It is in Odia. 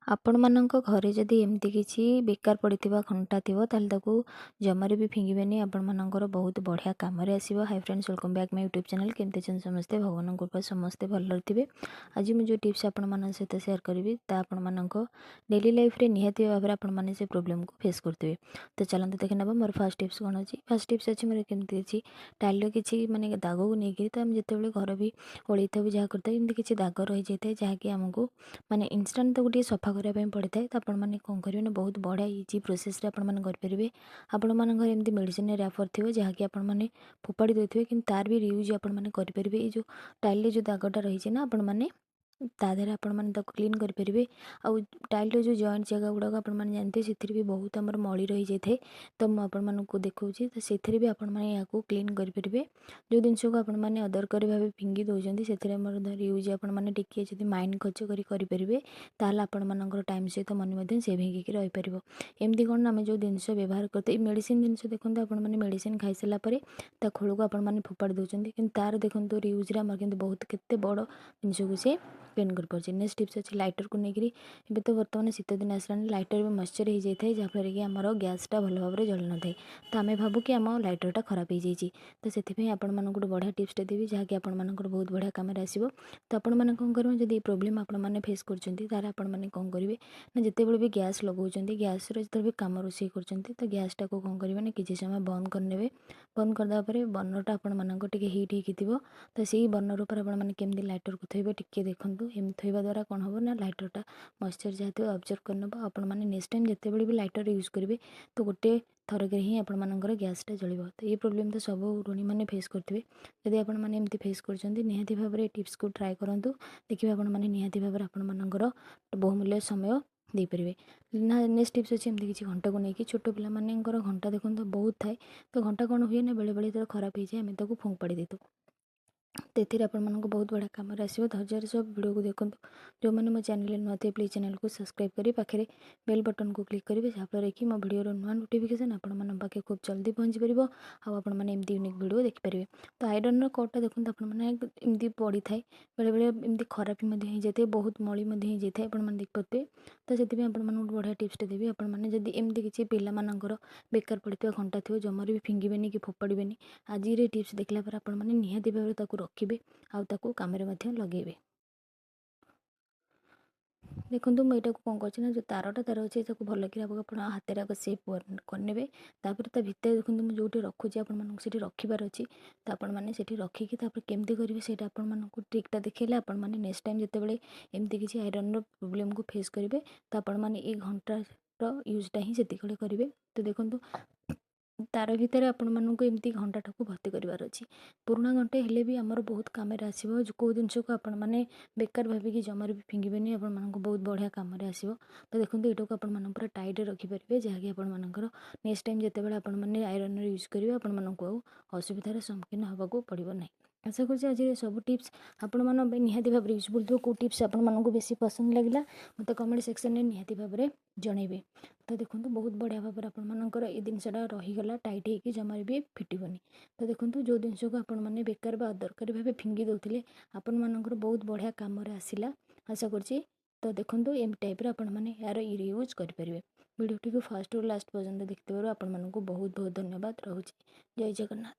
ଆପଣମାନଙ୍କ ଘରେ ଯଦି ଏମିତି କିଛି ବେକାର ପଡ଼ିଥିବା ଘଣ୍ଟା ଥିବ ତାହେଲେ ତାକୁ ଜମାରେ ବି ଫିଙ୍ଗିବେନି। ଆପଣମାନଙ୍କର ବହୁତ ବଢ଼ିଆ କାମରେ ଆସିବ। ହାଇ ଫ୍ରେଣ୍ଡସ୍, ୱେଲକମ୍ ବ୍ୟାକ୍ ମାଇ ୟୁଟ୍ୟୁବ୍ ଚ୍ୟାନେଲ୍। କେମିତି ଅଛନ୍ତି ସମସ୍ତେ? ଭଗବାନଙ୍କ କୃପାରୁ ସମସ୍ତେ ଭଲରେ ଥିବେ। ଆଜି ମୁଁ ଯେଉଁ ଟିପ୍ସ ଆପଣମାନଙ୍କ ସହିତ ସେୟାର କରିବି ତା ଆପଣମାନଙ୍କ ଡେଲି ଲାଇଫ୍ରେ ନିହାତି ଭାବରେ ଆପଣମାନେ ସେ ପ୍ରୋବ୍ଲେମକୁ ଫେସ୍ କରୁଥିବେ। ତ ଚାଲନ୍ତୁ ଦେଖି ନେବା ମୋର ଫାର୍ଷ୍ଟ ଟିପ୍ସ କ'ଣ ଅଛି। ଫାର୍ଷ୍ଟ ଟିପ୍ସ ଅଛି ମୋର କେମିତି ଅଛି, ଟାଇଲ୍ର କିଛି ମାନେ ଦାଗକୁ ନେଇକରି ତ ଆମେ ଯେତେବେଳେ ଘର ବି ଓଳେଇଥାଉ ବି ଯାହା କରିଥାଉ ଏମିତି କିଛି ଦାଗ ରହିଯାଇଥାଏ ଯାହାକି ଆମକୁ ମାନେ ଇନଷ୍ଟାଣ୍ଟ ତାକୁ ଟିକେ ସଫା କରିବା ପାଇଁ ପଡ଼ିଥାଏ। ତ ଆପଣମାନେ କ'ଣ କରିବେ ନା ବହୁତ ବଢ଼ିଆ ଇଜି ପ୍ରୋସେସ୍ରେ ଆପଣମାନେ କରିପାରିବେ। ଆପଣମାନଙ୍କ ଘରେ ଏମିତି ମେଡ଼ିସିନ୍ ର୍ୟାପର୍ ଥିବ ଯାହାକି ଆପଣମାନେ ଫୋପାଡ଼ି ଦେଉଥିବେ, କିନ୍ତୁ ତାର ବି ରିୟୁଜ୍ ଆପଣମାନେ କରିପାରିବେ। ଏଇ ଯେଉଁ ଟାଇଲ୍ରେ ଯେଉଁ ଦାଗଟା ରହିଛି ନା ଆପଣମାନେ ତା ଦେହରେ ଆପଣମାନେ ତାକୁ କ୍ଲିନ୍ କରିପାରିବେ। ଆଉ ଟାଇଲ୍ର ଯେଉଁ ଜଏଣ୍ଟ ଜାଗା ଗୁଡ଼ାକ ଆପଣମାନେ ଜାଣିଥିବେ ସେଥିରେ ବି ବହୁତ ଆମର ମଳି ରହିଯାଇଥାଏ। ତ ମୁଁ ଆପଣମାନଙ୍କୁ ଦେଖାଉଛି, ତ ସେଥିରେ ବି ଆପଣମାନେ ଏହାକୁ କ୍ଲିନ୍ କରିପାରିବେ। ଯେଉଁ ଜିନିଷକୁ ଆପଣମାନେ ଅଦରକାରୀ ଭାବେ ଫିଙ୍ଗି ଦେଉଛନ୍ତି ସେଥିରେ ଆମର ରିୟୁଜ୍ ଆପଣମାନେ ଟିକିଏ ଯଦି ମାଇଣ୍ଡ ଖର୍ଚ୍ଚ କରିପାରିବେ ତାହେଲେ ଆପଣମାନଙ୍କର ଟାଇମ୍ ସହିତ ମନି ମଧ୍ୟ ସେଭ୍ ହେଇକି ରହିପାରିବ। ଏମିତି କ'ଣ ନା ଆମେ ଯେଉଁ ଜିନିଷ ବ୍ୟବହାର କରିଥାଉ, ଏଇ ମେଡ଼ିସିନ୍ ଜିନିଷ ଦେଖନ୍ତୁ ଆପଣମାନେ ମେଡ଼ିସିନ୍ ଖାଇସାରିଲା ପରେ ତା ଖୋଳକୁ ଆପଣମାନେ ଫୋପାଡ଼ି ଦେଉଛନ୍ତି, କିନ୍ତୁ ତାର ଦେଖନ୍ତୁ ରିୟୁଜ୍ରେ ଆମର କିନ୍ତୁ ବହୁତ କେତେ ବଡ଼ ଜିନିଷକୁ ସେ କ୍ଲିନ୍ କରିପାରୁଛି। ନେକ୍ସଟ ଟିପ୍ସ ଅଛି ଲାଇଟରକୁ ନେଇକରି। ଏବେ ତ ବର୍ତ୍ତମାନ ଶୀତ ଦିନ ଆସିଲାଣି, ଲାଇଟର ବି ମଏଶ୍ଚର ହେଇଯାଇଥାଏ ଯାହାଫଳରେ କି ଆମର ଗ୍ୟାସ୍ଟା ଭଲ ଭାବରେ ଜଳିନଥାଏ। ତ ଆମେ ଭାବୁ କି ଆମ ଲାଇଟରଟା ଖରାପ ହେଇଯାଇଛି। ତ ସେଥିପାଇଁ ଆପଣମାନଙ୍କୁ ଗୋଟେ ବଢ଼ିଆ ଟିପ୍ସଟେ ଦେବି ଯାହାକି ଆପଣମାନଙ୍କର ବହୁତ ବଢ଼ିଆ କାମରେ ଆସିବ। ତ ଆପଣମାନେ କ'ଣ କରିବେ, ଯଦି ଏ ପ୍ରୋବ୍ଲେମ୍ ଆପଣମାନେ ଫେସ୍ କରୁଛନ୍ତି ତାହେଲେ ଆପଣମାନେ କ'ଣ କରିବେ ନା ଯେତେବେଳେ ବି ଗ୍ୟାସ୍ ଲଗାଉଛନ୍ତି, ଗ୍ୟାସ୍ର ଯେତେବେଳେ ବି କାମ ରୋଷେଇ କରୁଛନ୍ତି ତ ଗ୍ୟାସ୍ଟାକୁ କ'ଣ କରିବେ ନା କିଛି ସମୟ ବନ୍ଦ କରିନେବେ। ବନ୍ଦ କରିଦେବା ପରେ ବର୍ଣ୍ଣରଟା ଆପଣମାନଙ୍କ ଟିକେ ହିଟ୍ ହେଇକି ଥିବ। ତ ସେଇ ବର୍ଣ୍ଣର ଉପରେ ଆପଣମାନେ କେମିତି ଲାଇଟରକୁ ଥୋଇବେ ଟିକେ ଦେଖନ୍ତୁ। ଏମିତି ଥୋଇବା ଦ୍ୱାରା କ'ଣ ହେବ ନା ଲାଇଟରଟା ମଏଶ୍ଚର ଯାହା ଥିବ ଅବଜର୍ଭ କରିନେବ। ଆପଣମାନେ ନେକ୍ସଟ ଟାଇମ୍ ଯେତେବେଳେ ବି ଲାଇଟର ୟୁଜ୍ କରିବେ ତ ଗୋଟେ ଥରକରେ ହିଁ ଆପଣମାନଙ୍କର ଗ୍ୟାସ୍ଟା ଜଳିବ। ତ ଏ ପ୍ରୋବ୍ଲେମ୍ ତ ସବୁ ଗୃହିଣୀମାନେ ଫେସ୍ କରୁଥିବେ। ଯଦି ଆପଣମାନେ ଏମିତି ଫେସ୍ କରୁଛନ୍ତି ନିହାତି ଭାବରେ ଏ ଟିପ୍ସକୁ ଟ୍ରାଏ କରନ୍ତୁ। ଦେଖିବେ ଆପଣମାନେ ନିହାତି ଭାବରେ ଆପଣମାନଙ୍କର ବହୁମୂଲ୍ୟ ସମୟ ଦେଇପାରିବେ। ନା ନେକ୍ସଟ ଟିପ୍ସ ଅଛି ଏମିତି କିଛି ଘଣ୍ଟାକୁ ନେଇକି। ଛୋଟ ପିଲାମାନଙ୍କର ଘଣ୍ଟା ଦେଖନ୍ତୁ ବହୁତ ଥାଏ। ତ ଘଣ୍ଟା କ'ଣ ହୁଏ ନା ବେଳେବେଳେ ଯେତେବେଳେ ଖରାପ ହେଇଯାଏ ଆମେ ତାକୁ ଫୋପାଡ଼ି ଦେଇଥାଉ। ତ ଏଥିରେ ଆପଣମାନଙ୍କୁ ବହୁତ ବଢ଼ିଆ କାମରେ ଆସିବ। ଧୈର୍ଯ୍ୟରେ ସବୁ ଭିଡ଼ିଓକୁ ଦେଖନ୍ତୁ। ଯେଉଁମାନେ ମୋ ଚ୍ୟାନେଲରେ ନୂଆ ଥିବେ ପ୍ଲିଜ୍ ଚ୍ୟାନେଲକୁ ସବସ୍କ୍ରାଇବ୍ କରି ପାଖରେ ବେଲ୍ ବଟନ୍କୁ କ୍ଲିକ୍ କରିବେ, ଯାହାଫଳରେ କି ମୋ ଭିଡ଼ିଓର ନୂଆ ନୋଟିଫିକେସନ୍ ଆପଣମାନଙ୍କ ପାଖେ ଖୁବ୍ ଜଲ୍ଦି ପହଞ୍ଚିପାରିବ ଆଉ ଆପଣମାନେ ଏମିତି ୟୁନିକ୍ ଭିଡ଼ିଓ ଦେଖିପାରିବେ। ତ ଆଇରନ୍ର କର୍ଡ଼ଟା ଦେଖନ୍ତୁ ଆପଣମାନେ ଏମିତି ପଡ଼ିଥାଏ, ବେଳେବେଳେ ଏମିତି ଖରାପ ମଧ୍ୟ ହେଇଯାଇଥାଏ, ବହୁତ ମଳି ମଧ୍ୟ ହେଇଯାଇଥାଏ ଆପଣମାନେ ଦେଖିପାରୁଥିବେ। ତ ସେଥିପାଇଁ ଆପଣମାନଙ୍କୁ ବଢ଼ିଆ ଟିପ୍ସଟେ ଦେବି। ଆପଣମାନେ ଯଦି ଏମିତି କିଛି ପିଲାମାନଙ୍କର ବେକାର ପଡ଼ିଥିବା ଘଣ୍ଟା ଥିବ ଜମାରୁ ବି ଫିଙ୍ଗିବେନି କି ଫୋପାଡ଼ିବେନି। ଆଜିର ଏ ଟିପ୍ସ ଦେଖିଲା ପରେ ଆପଣମାନେ ନିହାତି ଭାବରେ ତାକୁ ରଖିବେ ଆଉ ତାକୁ କାମରେ ମଧ୍ୟ ଲଗାଇବେ। ଦେଖନ୍ତୁ ମୁଁ ଏଇଟାକୁ କ'ଣ କରୁଛି ନା ଯେଉଁ ତାର ଅଛି ତାକୁ ଭଲକରି ଆପଣ ହାତରେ ଆଗ ସେପ୍ କରିନେବେ। ତାପରେ ତା ଭିତରେ ଦେଖନ୍ତୁ ମୁଁ ଯେଉଁଠି ରଖୁଛି ଆପଣମାନଙ୍କୁ ସେଠି ରଖିବାର ଅଛି। ତ ଆପଣମାନେ ସେଠି ରଖିକି ତାପରେ କେମିତି କରିବେ ସେଇଟା ଆପଣମାନଙ୍କୁ ଟ୍ରିକ୍ଟା ଦେଖେଇଲେ ଆପଣମାନେ ନେକ୍ସଟ ଟାଇମ୍ ଯେତେବେଳେ ଏମିତି କିଛି ଆଇରନ୍ର ପ୍ରୋବ୍ଲେମକୁ ଫେସ୍ କରିବେ ତ ଆପଣମାନେ ଏଇ ଘଣ୍ଟାର ୟୁଜ୍ଟା ହିଁ ସେତିକିବେଳେ କରିବେ। ତ ଦେଖନ୍ତୁ ତାର ଭିତରେ ଆପଣମାନଙ୍କୁ ଏମିତି ଘଣ୍ଟାଟାକୁ ଭର୍ତ୍ତି କରିବାର ଅଛି। ପୁରୁଣା ଘଣ୍ଟା ହେଲେ ବି ଆମର ବହୁତ କାମରେ ଆସିବ। କେଉଁ ଜିନିଷକୁ ଆପଣମାନେ ବେକାର ଭାବିକି ଜମାରୁ ବି ଫିଙ୍ଗିବେନି, ଆପଣମାନଙ୍କୁ ବହୁତ ବଢ଼ିଆ କାମରେ ଆସିବ। ତ ଦେଖନ୍ତୁ ଏଇଟାକୁ ଆପଣମାନେ ପୁରା ଟାଇଟ୍ରେ ରଖିପାରିବେ ଯାହାକି ଆପଣମାନଙ୍କର ନେକ୍ସଟ ଟାଇମ୍ ଯେତେବେଳେ ଆପଣମାନେ ଆଇରନ୍ର ୟୁଜ୍ କରିବେ ଆପଣମାନଙ୍କୁ ଆଉ ଅସୁବିଧାର ସମ୍ମୁଖୀନ ହେବାକୁ ପଡ଼ିବ ନାହିଁ। ଆଶା କରୁଛି ଆଜିର ସବୁ ଟିପ୍ସ ଆପଣମାନଙ୍କ ପାଇଁ ନିହାତି ଭାବରେ ୟୁଜଫୁଲ୍ ଥିବ। କେଉଁ ଟିପ୍ସ ଆପଣମାନଙ୍କୁ ବେଶୀ ପସନ୍ଦ ଲାଗିଲା ମୋତେ କମେଣ୍ଟ ସେକ୍ସନରେ ନିହାତି ଭାବରେ ଜଣାଇବେ। ତ ଦେଖନ୍ତୁ ବହୁତ ବଢ଼ିଆ ଭାବରେ ଆପଣମାନଙ୍କର ଏ ଜିନିଷଟା ରହିଗଲା ଟାଇଟ୍ ହେଇକି ଜମାରୁ ବି ଫିଟିବନି। ତ ଦେଖନ୍ତୁ ଯେଉଁ ଜିନିଷକୁ ଆପଣମାନେ ବେକାର ବା ଅଦରକାରୀ ଭାବେ ଫିଙ୍ଗି ଦେଉଥିଲେ ଆପଣମାନଙ୍କର ବହୁତ ବଢ଼ିଆ କାମରେ ଆସିଲା ଆଶା କରୁଛି। ତ ଦେଖନ୍ତୁ ଏମିତି ଟାଇପ୍ର ଆପଣମାନେ ଏହାର ରିୟୁଜ୍ କରିପାରିବେ। ଭିଡ଼ିଓଟିକୁ ଫାଷ୍ଟରୁ ଲାଷ୍ଟ ପର୍ଯ୍ୟନ୍ତ ଦେଖିଥିବାରୁ ଆପଣମାନଙ୍କୁ ବହୁତ ବହୁତ ଧନ୍ୟବାଦ। ରହୁଛି। ଜୟ ଜଗନ୍ନାଥ।